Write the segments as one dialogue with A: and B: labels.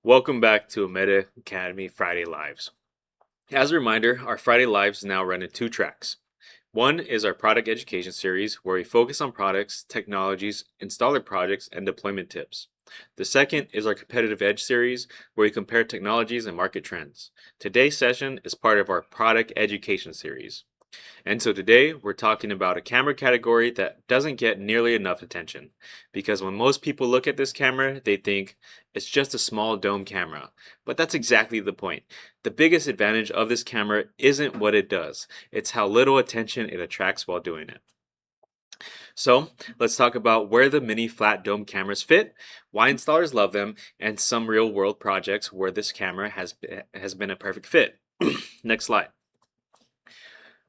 A: Welcome back to Ameta Academy Friday Lives. As a reminder, our Friday Lives now run in two tracks. One is our product education series where we focus on products, technologies, installer projects, and deployment tips. The second is our competitive edge series where we compare technologies and market trends. Today's session is part of our product education series. And so today we're talking about a camera category that doesn't get nearly enough attention. Because when most people look at this camera, they think it's just a small dome camera. But that's exactly the point. The biggest advantage of this camera isn't what it does, it's how little attention it attracts while doing it. So let's talk about where the mini flat dome cameras fit, why installers love them, and some real world projects where this camera has been a perfect fit. Next slide.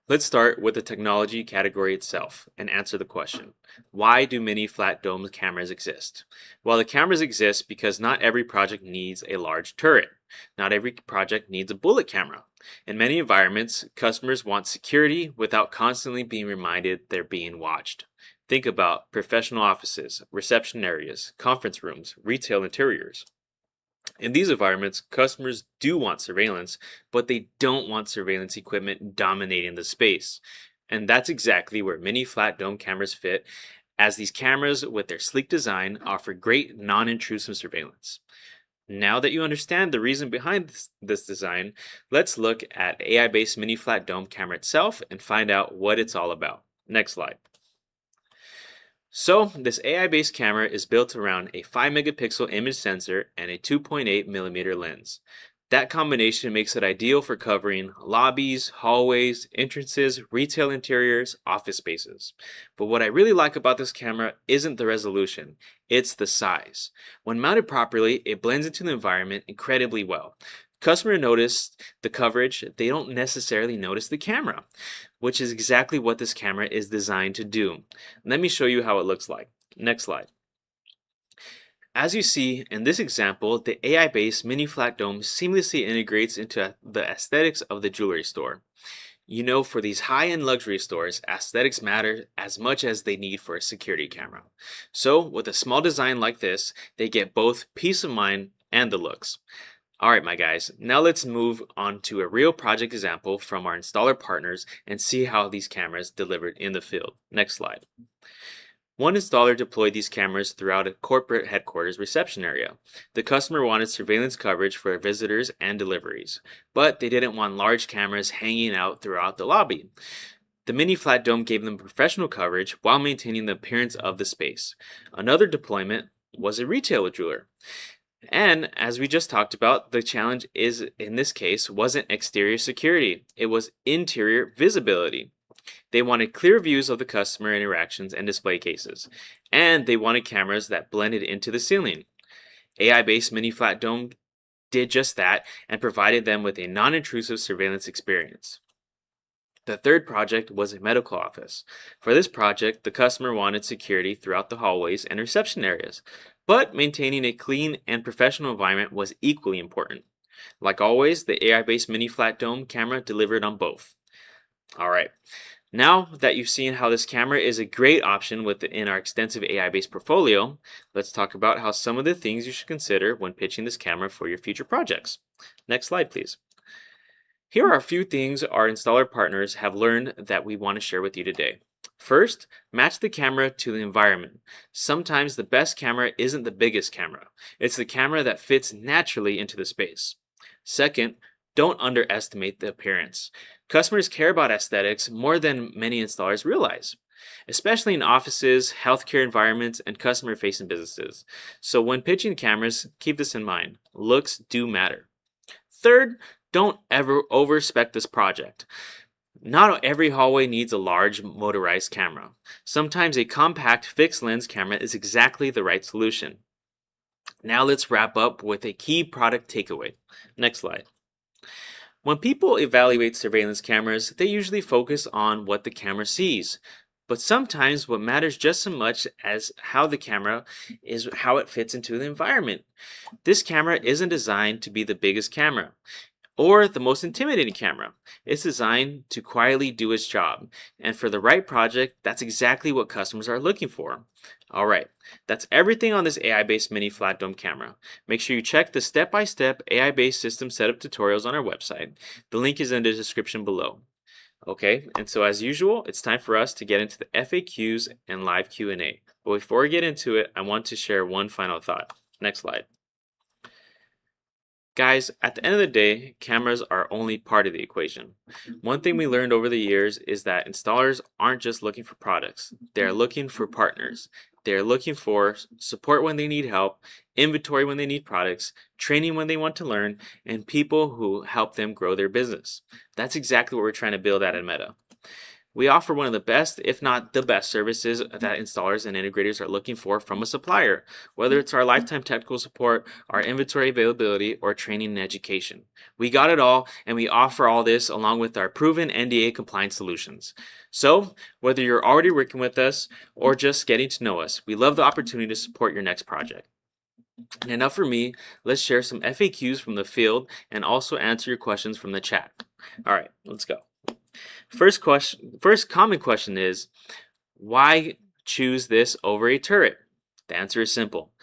A: Let's start with the technology category itself and answer the question, why do mini flat dome cameras exist? Well, the cameras exist because not every project needs a large turret. Not every project needs a bullet camera. In many environments, customers want security without constantly being reminded they're being watched. Think about professional offices, reception areas, conference rooms, retail interiors. In these environments, customers do want surveillance, but they don't want surveillance equipment dominating the space. And that's exactly where mini flat dome cameras fit, as these cameras, with their sleek design, offer great non-intrusive surveillance. Now that you understand the reason behind this design, let's look at AI-based mini flat dome camera itself and find out what it's all about. Next slide. So this AI-based camera is built around a 5 megapixel image sensor and a 2.8 millimeter lens. That combination makes it ideal for covering lobbies, hallways, entrances, retail interiors, office spaces. But what I really like about this camera isn't the resolution, it's the size. When mounted properly, it blends into the environment incredibly well. Customers notice the coverage, they don't necessarily notice the camera, which is exactly what this camera is designed to do. Let me show you how it looks like. Next slide. As you see in this example, the AI-based mini flat dome seamlessly integrates into the aesthetics of the jewelry store. You know, for these high-end luxury stores, aesthetics matter as much as they need for a security camera. So with a small design like this, they get both peace of mind and the looks. Alright my guys, now let's move on to a real project example from our installer partners and see how these cameras delivered in the field. Next slide. One installer deployed these cameras throughout a corporate headquarters reception area. The customer wanted surveillance coverage for visitors and deliveries, but they didn't want large cameras hanging out throughout the lobby. The mini flat dome gave them professional coverage while maintaining the appearance of the space. Another deployment was a retail jeweler. And as we just talked about, the challenge is in this case wasn't exterior security, it was interior visibility. They wanted clear views of the customer interactions and display cases, and they wanted cameras that blended into the ceiling. AI-based mini flat dome did just that and provided them with a non-intrusive surveillance experience. The third project was a medical office. For this project, the customer wanted security throughout the hallways and reception areas, but maintaining a clean and professional environment was equally important. Like always, the AI-based mini flat dome camera delivered on both. Alright, now that you've seen how this camera is a great option within our extensive AI-based portfolio, let's talk about how some of the things you should consider when pitching this camera for your future projects. Next slide, please. Here are a few things our installer partners have learned that we want to share with you today. First, match the camera to the environment. Sometimes the best camera isn't the biggest camera. It's the camera that fits naturally into the space. Second, don't underestimate the appearance. Customers care about aesthetics more than many installers realize, especially in offices, healthcare environments, and customer-facing businesses. So when pitching cameras, keep this in mind. Looks do matter. Third, don't ever overspec this project. Not every hallway needs a large motorized camera. Sometimes a compact fixed lens camera is exactly the right solution. Now let's wrap up with a key product takeaway. Next slide. When people evaluate surveillance cameras, they usually focus on what the camera sees. But sometimes what matters just as much as how the camera is how it fits into the environment. This camera isn't designed to be the biggest camera Or the most intimidating camera. It's designed to quietly do its job. And for the right project, that's exactly what customers are looking for. All right, that's everything on this AI-based mini flat dome camera. Make sure you check the step-by-step AI-based system setup tutorials on our website. The link is in the description below. Okay, and so as usual, it's time for us to get into the FAQs and live Q&A. But before we get into it, I want to share one final thought. Next slide. Guys, at the end of the day, cameras are only part of the equation. One thing we learned over the years is that installers aren't just looking for products, they're looking for partners. They're looking for support when they need help, inventory when they need products, training when they want to learn, and people who help them grow their business. That's exactly what we're trying to build at Ameta. We offer one of the best, if not the best, services that installers and integrators are looking for from a supplier, whether it's our lifetime technical support, our inventory availability, or training and education. We got it all, and we offer all this along with our proven NDA compliant solutions. So, whether you're already working with us or just getting to know us, we love the opportunity to support your next project. And enough for me, let's share some FAQs from the field and also answer your questions from the chat. All right, let's go. First common question is, why choose this over a turret? The answer is simple.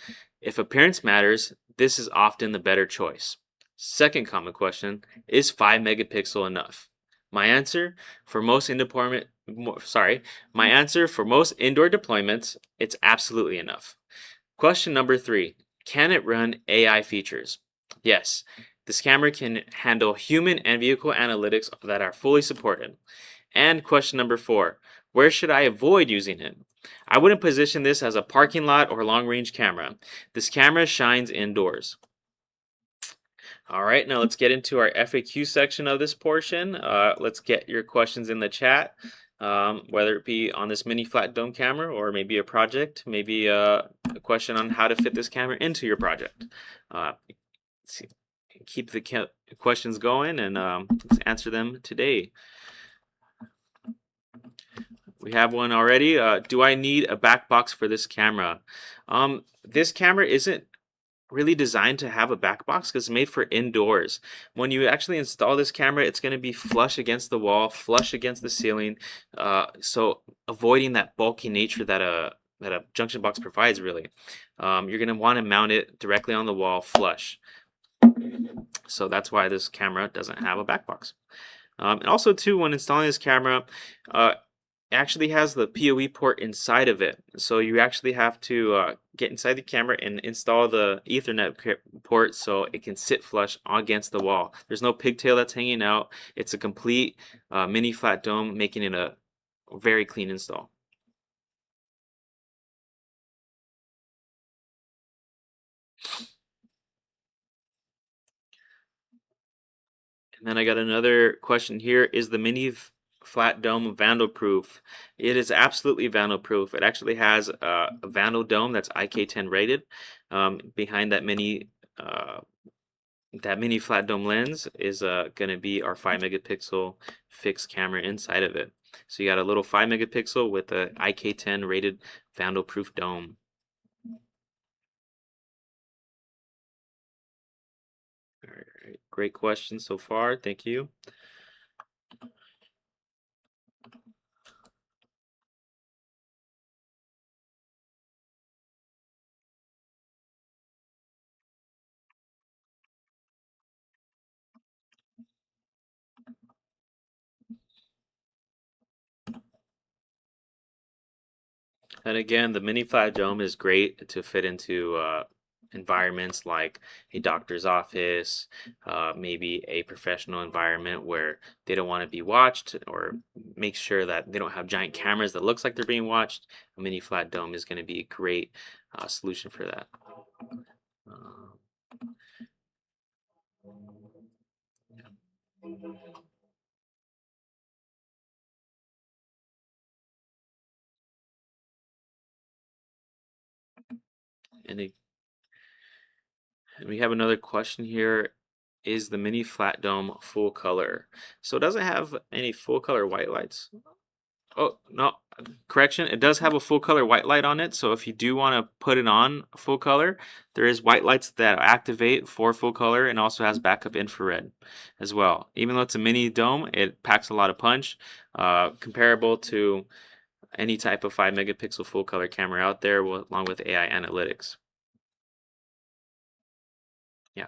A: If appearance matters, this is often the better choice. Second common question, is 5 megapixel enough? My answer for most indoor deployments, it's absolutely enough. Question number 3, can it run AI features? Yes. This camera can handle human and vehicle analytics that are fully supported. And question number 4, where should I avoid using it? I wouldn't position this as a parking lot or long-range camera. This camera shines indoors. All right, now let's get into our FAQ section of this portion. Let's get your questions in the chat, whether it be on this mini flat dome camera or maybe a project, maybe a question on how to fit this camera into your project. Let's see. Keep the questions going and let's answer them today. We have one already. Do I need a back box for this camera? This camera isn't really designed to have a back box because it's made for indoors. When you actually install this camera, it's going to be flush against the wall, flush against the ceiling, so avoiding that bulky nature that a junction box provides. Really, you're going to want to mount it directly on the wall, flush. So that's why this camera doesn't have a back box. And also too, when installing this camera, it actually has the PoE port inside of it. So you actually have to get inside the camera and install the Ethernet port so it can sit flush against the wall. There's no pigtail that's hanging out. It's a complete mini flat dome, making it a very clean install. And then I got another question here. Is the mini flat dome vandal proof? It is absolutely vandal proof. It actually has a vandal dome that's IK10 rated. Behind that mini flat dome lens is going to be our 5 megapixel fixed camera inside of it. So you got a little 5 megapixel with a IK10 rated vandal proof dome. All right, great question so far. Thank you. And again, the mini flat dome is great to fit into environments like a doctor's office, maybe a professional environment where they don't want to be watched, or make sure that they don't have giant cameras that looks like they're being watched. A mini flat dome is going to be a great solution for that. And we have another question here. Is the mini flat dome full color? So it doesn't have any full color white lights. Oh, no, Correction, it does have a full color white light on it, so if you do want to put it on full color, there is white lights that activate for full color and also has backup infrared as well. Even though it's a mini dome, it packs a lot of punch, comparable to any type of 5 megapixel full color camera out there, along with AI analytics. Yeah.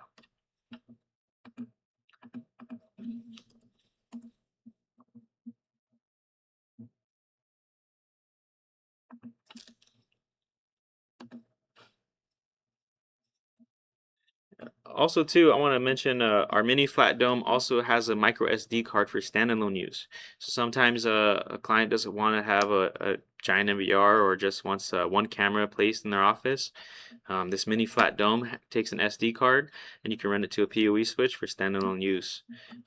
A: Also, too, I want to mention our mini flat dome also has a micro SD card for standalone use. So sometimes a client doesn't want to have a giant NVR or just wants one camera placed in their office. This mini flat dome takes an SD card and you can run it to a PoE switch for standalone use.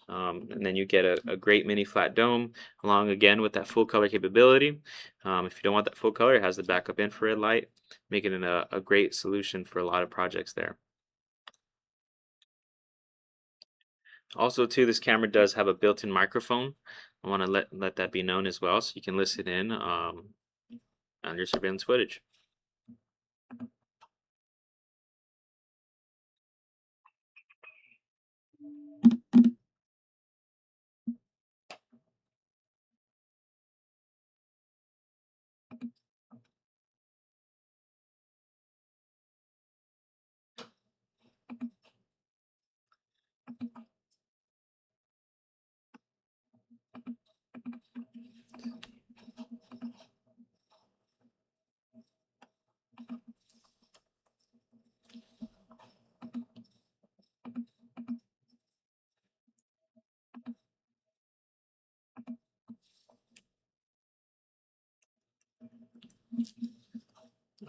A: And then you get a great mini flat dome along again with that full color capability. If you don't want that full color, it has the backup infrared light, making it a great solution for a lot of projects there. Also, too, this camera does have a built-in microphone. I want to let that be known as well, so you can listen in on your surveillance footage.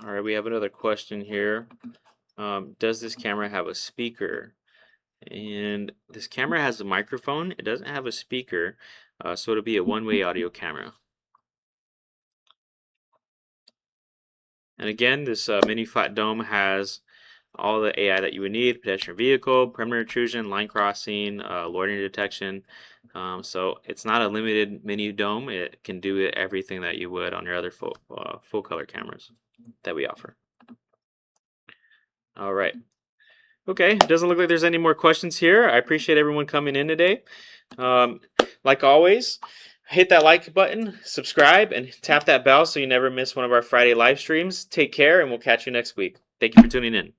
A: All right, we have another question here. Does this camera have a speaker? And this camera has a microphone. It doesn't have a speaker, so it'll be a one-way audio camera. And again, this mini flat dome has all the AI that you would need: pedestrian vehicle, perimeter intrusion, line crossing, loitering detection. So it's not a limited mini dome. It can do everything that you would on your other full color cameras that we offer. All right. Okay, doesn't look like there's any more questions here. I appreciate everyone coming in today. Um, like always, hit that like button, subscribe, and tap that bell so you never miss one of our Friday live streams. Take care, and we'll catch you next week. Thank you for tuning in.